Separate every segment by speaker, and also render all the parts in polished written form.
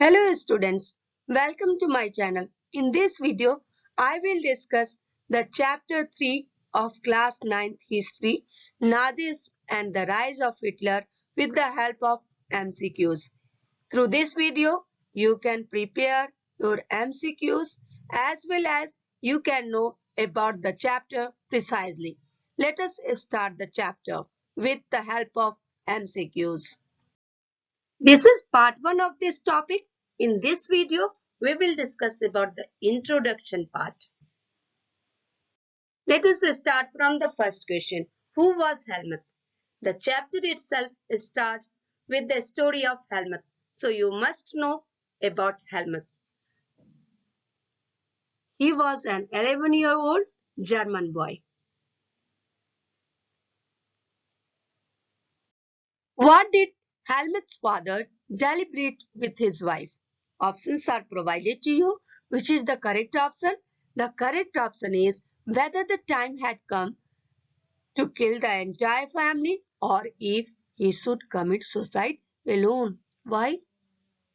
Speaker 1: Hello students, welcome to my channel. In this video, I will discuss the chapter 3 of class 9th history, Nazis and the rise of Hitler with the help of MCQs. Through this video, you can prepare your MCQs as well as you can know about the chapter precisely. Let us start the chapter with the help of MCQs. This is part 1 of this topic. In this video, we will discuss about the introduction part. Let us start from the first question. Who was Helmut? The chapter itself starts with the story of Helmut. So you must know about Helmut. He was an 11-year-old German boy. What did Helmut's father deliberate with his wife? Options are provided to you. Which is the correct option? The correct option is whether the time had come to kill the entire family or if he should commit suicide alone. Why?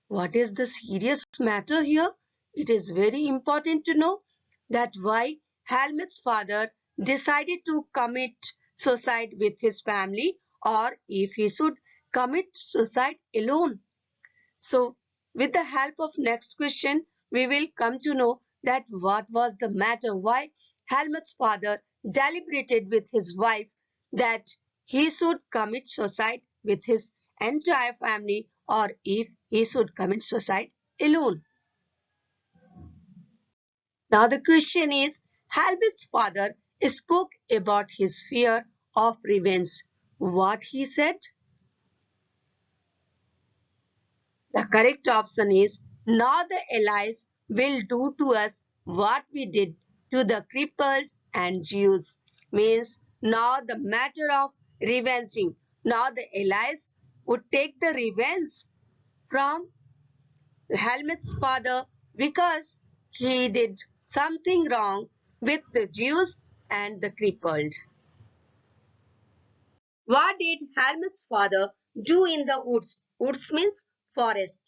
Speaker 1: What is the serious matter here? It is very important to know that why Helmut's father decided to commit suicide with his family or if he should commit suicide alone. So, with the help of next question, we will come to know that what was the matter, why Helmut's father deliberated with his wife that he should commit suicide with his entire family or if he should commit suicide alone. Now the question is, Helmut's father spoke about his fear of revenge. What he said? The correct option is, now the Allies will do to us what we did to the crippled and Jews. Means now the matter of revenging. Now the Allies would take the revenge from Helmut's father because he did something wrong with the Jews and the crippled. What did Helmut's father do in the woods? Woods means forest.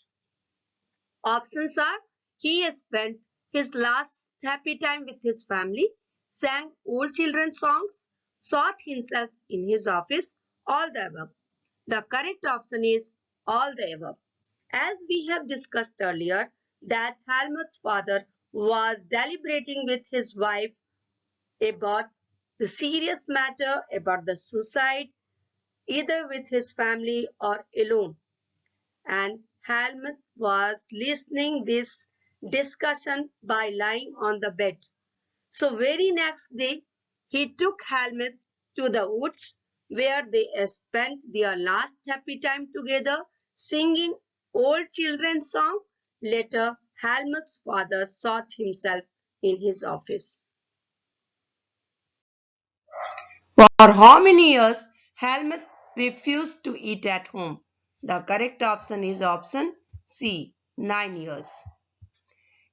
Speaker 1: Options are, he spent his last happy time with his family, sang old children's songs, sought himself in his office, all the above. The correct option is all the above. As we have discussed earlier, that Helmut's father was deliberating with his wife about the serious matter about the suicide, either with his family or alone. And Helmut was listening this discussion by lying on the bed. So very next day, he took Helmut to the woods where they spent their last happy time together singing old children's song. Later, Helmut's father sought himself in his office. For how many years Helmut refused to eat at home? The correct option is option C, 9 years.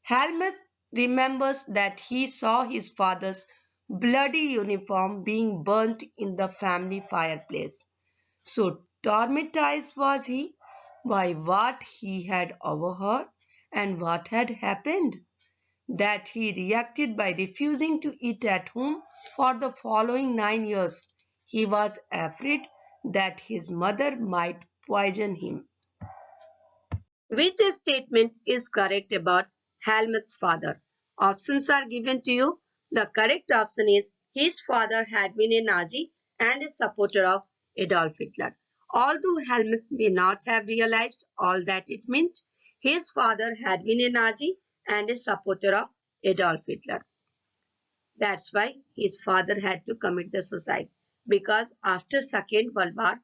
Speaker 1: Helmut remembers that he saw his father's bloody uniform being burnt in the family fireplace. So traumatized was he by what he had overheard and what had happened, that he reacted by refusing to eat at home for the following 9 years. He was afraid that his mother might poison him. Which statement is correct about Helmut's father? Options are given to you. The correct option is, his father had been a Nazi and a supporter of Adolf Hitler. Although Helmut may not have realized all that it meant, his father had been a Nazi and a supporter of Adolf Hitler. That's why his father had to commit the suicide. Because after Second World War,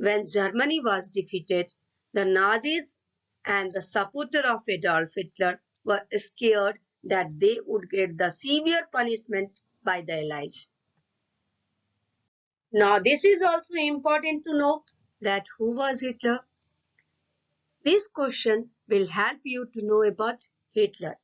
Speaker 1: when Germany was defeated, the Nazis and the supporter of Adolf Hitler were scared that they would get the severe punishment by the Allies. Now, this is also important to know that who was Hitler? This question will help you to know about Hitler.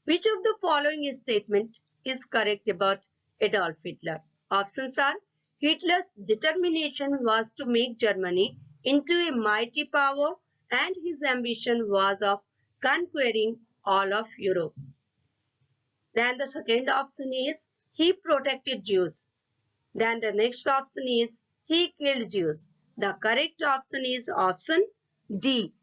Speaker 1: Which of the following statement is correct about Adolf Hitler? Options are, Hitler's determination was to make Germany into a mighty power and his ambition was of conquering all of Europe. Then the second option is he protected Jews. Then the next option is he killed Jews. The correct option is option D,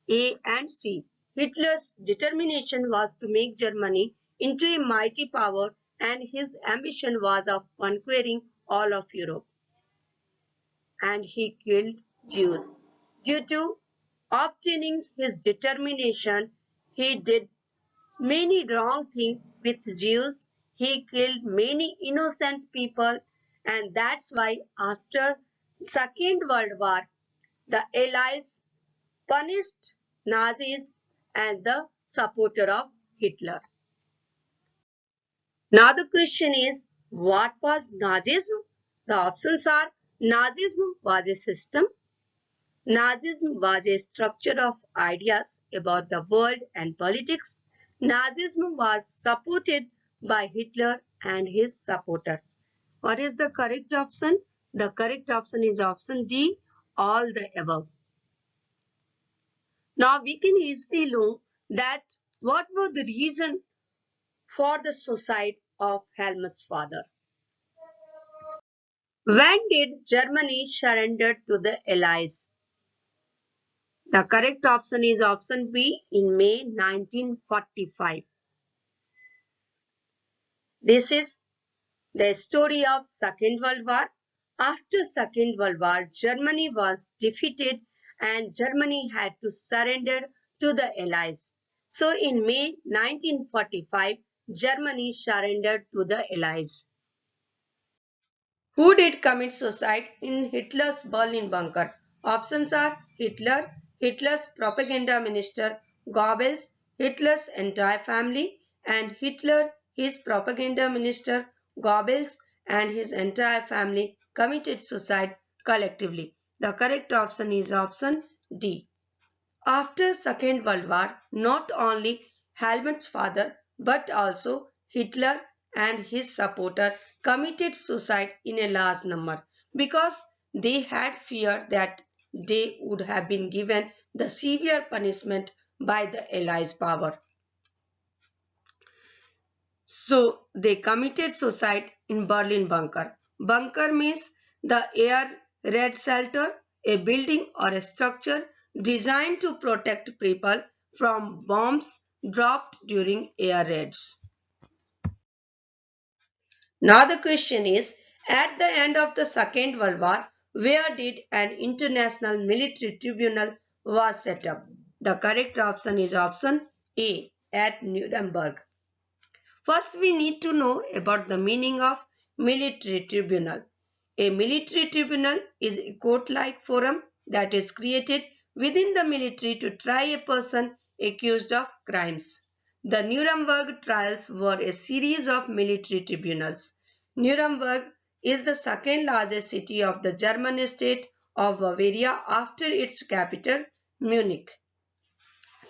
Speaker 1: A and C. Hitler's determination was to make Germany into a mighty power and his ambition was of conquering all of Europe. And he killed Jews. Due to obtaining his determination, he did many wrong things with Jews. He killed many innocent people, and that's why after Second World War, the Allies punished Nazis and the supporter of Hitler. Now the question is, what was Nazism? The options are Nazism was a system. Nazism was a structure of ideas about the world and politics. Nazism was supported by Hitler and his supporter. What is the correct option? The correct option is option D, all the above. Now we can easily know that what was the reason for the suicide of Helmut's father. When did Germany surrender to the Allies? The correct option is option B, in May 1945. This is the story of Second World War. After Second World War, Germany was defeated and Germany had to surrender to the Allies. So in May 1945, Germany surrendered to the Allies. Who did commit suicide in Hitler's Berlin bunker? Options are Hitler, Hitler's propaganda minister Goebbels, Hitler's entire family, and Hitler, his propaganda minister Goebbels, and his entire family committed suicide collectively. The correct option is option D. After Second World War, not only Helmut's father but also Hitler and his supporter committed suicide in a large number because they had feared that they would have been given the severe punishment by the Allies power. So they committed suicide in Berlin bunker. Bunker means the air raid shelter, a building or a structure designed to protect people from bombs dropped during air raids. Now the question is, at the end of the Second World War, where did an international military tribunal was set up? The correct option is option A, at Nuremberg. First, we need to know about the meaning of military tribunal. A military tribunal is a court-like forum that is created within the military to try a person accused of crimes. The Nuremberg trials were a series of military tribunals. Nuremberg is the second largest city of the German state of Bavaria after its capital, Munich.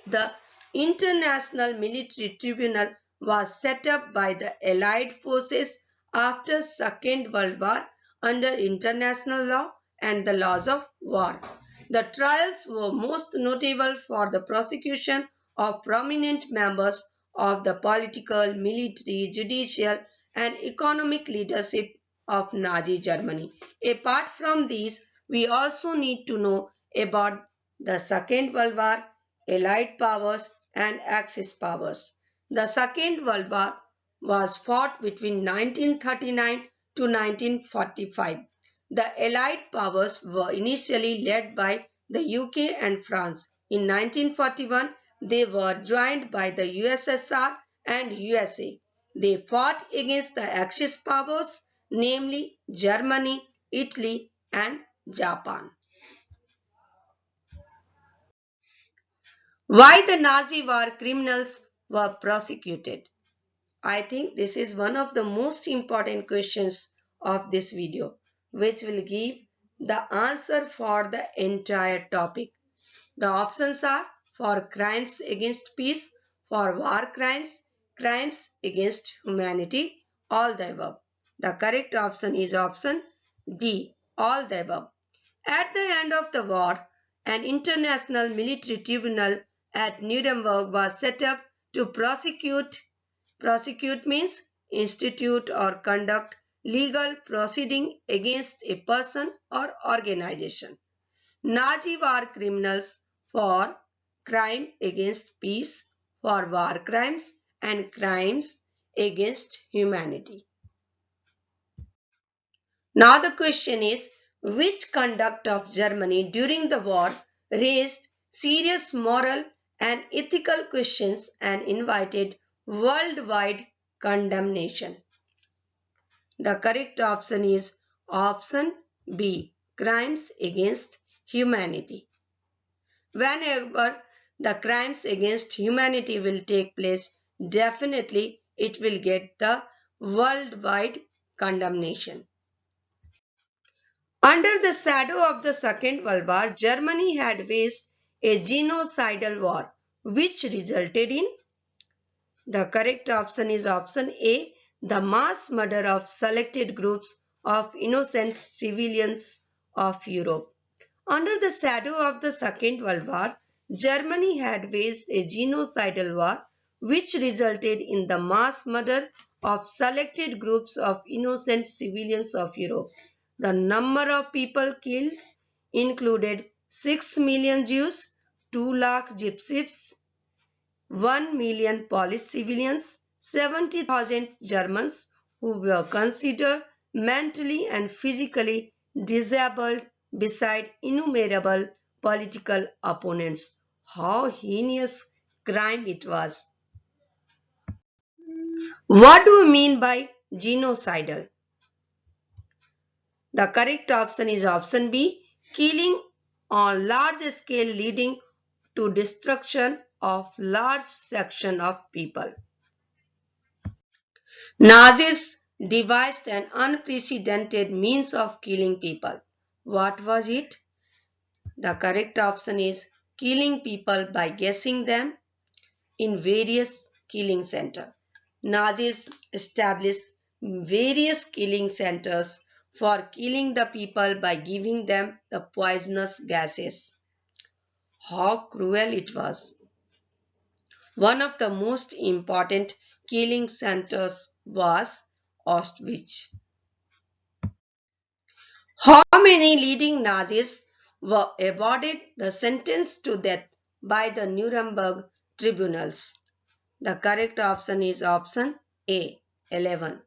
Speaker 1: The International Military Tribunal was set up by the Allied forces after Second World War under international law and the laws of war. The trials were most notable for the prosecution of prominent members of the political, military, judicial, and economic leadership of Nazi Germany. Apart from these, we also need to know about the Second World War, Allied powers, and Axis powers. The Second World War was fought between 1939 to 1945. The Allied powers were initially led by the UK and France. In 1941, they were joined by the USSR and USA. They fought against the Axis powers, namely Germany, Italy, and Japan. Why the Nazi war criminals were prosecuted? I think this is one of the most important questions of this video, which will give the answer for the entire topic. The options are for crimes against peace, for war crimes, crimes against humanity, all the above. The correct option is option D, all the above. At the end of the war, An international military tribunal at Nuremberg was set up to prosecute means institute or conduct legal proceeding against a person or organization. Nazi war criminals for crime against peace, for war crimes and crimes against humanity. Now the question is, which conduct of Germany during the war raised serious moral and ethical questions and invited worldwide condemnation? The correct option is option B, crimes against humanity. Whenever the crimes against humanity will take place, definitely it will get the worldwide condemnation. Under the shadow of the Second World War, Germany had waged a genocidal war, which resulted in the correct option is option A, the mass murder of selected groups of innocent civilians of Europe. Under the shadow of the Second World War, Germany had waged a genocidal war which resulted in the mass murder of selected groups of innocent civilians of Europe. The number of people killed included 6 million Jews, 2 lakh gypsies, 1 million Polish civilians, 70,000 Germans who were considered mentally and physically disabled, beside innumerable political opponents. How heinous crime it was! What do we mean by genocidal? The correct option is option B, killing on large scale leading to destruction of large section of people. Nazis devised an unprecedented means of killing people. What was it? The correct option is killing people by gassing them in various killing centers. Nazis established various killing centers for killing the people by giving them the poisonous gases. How cruel it was! One of the most important killing centers was Auschwitz. How many leading Nazis were awarded the sentence to death by the Nuremberg tribunals? The correct option is option A, 11.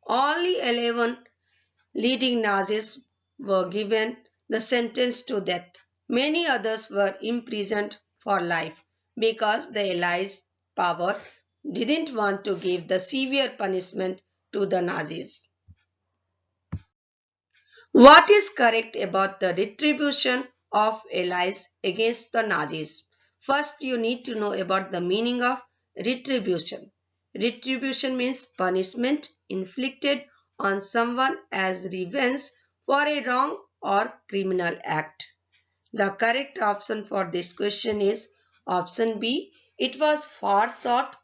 Speaker 1: Only 11 leading Nazis were given the sentence to death. Many others were imprisoned for life because the Allies' power didn't want to give the severe punishment to the Nazis. What is correct about the retribution of Allies against the Nazis? First, you need to know about the meaning of retribution. Retribution means punishment inflicted on someone as revenge for a wrong or criminal act. The correct option for this question is option B. It was far short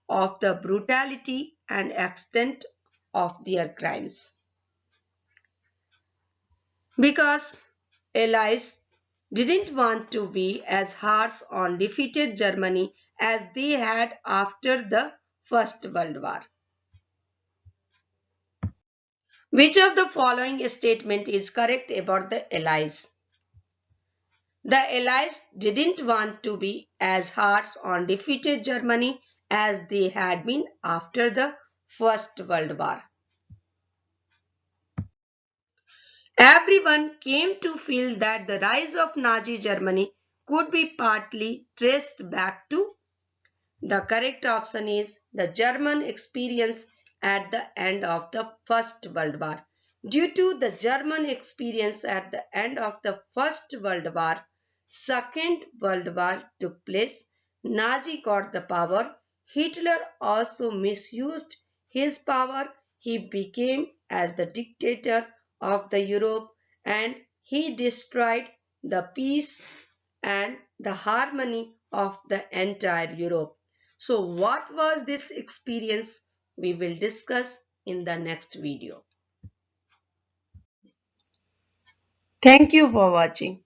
Speaker 1: of the brutality and extent of their crimes. Because Allies didn't want to be as harsh on defeated Germany as they had after the First World War. Which of the following statement is correct about the Allies? The Allies didn't want to be as harsh on defeated Germany as they had been after the First World War. Everyone came to feel that the rise of Nazi Germany could be partly traced back to. The correct option is the German experience at the end of the First World War. Due to the German experience at the end of the First World War, Second World War took place. Nazi got the power. Hitler also misused his power. He became as the dictator of the Europe, and he destroyed the peace and the harmony of the entire Europe. So what was this experience? We will discuss in the next video. Thank you for watching.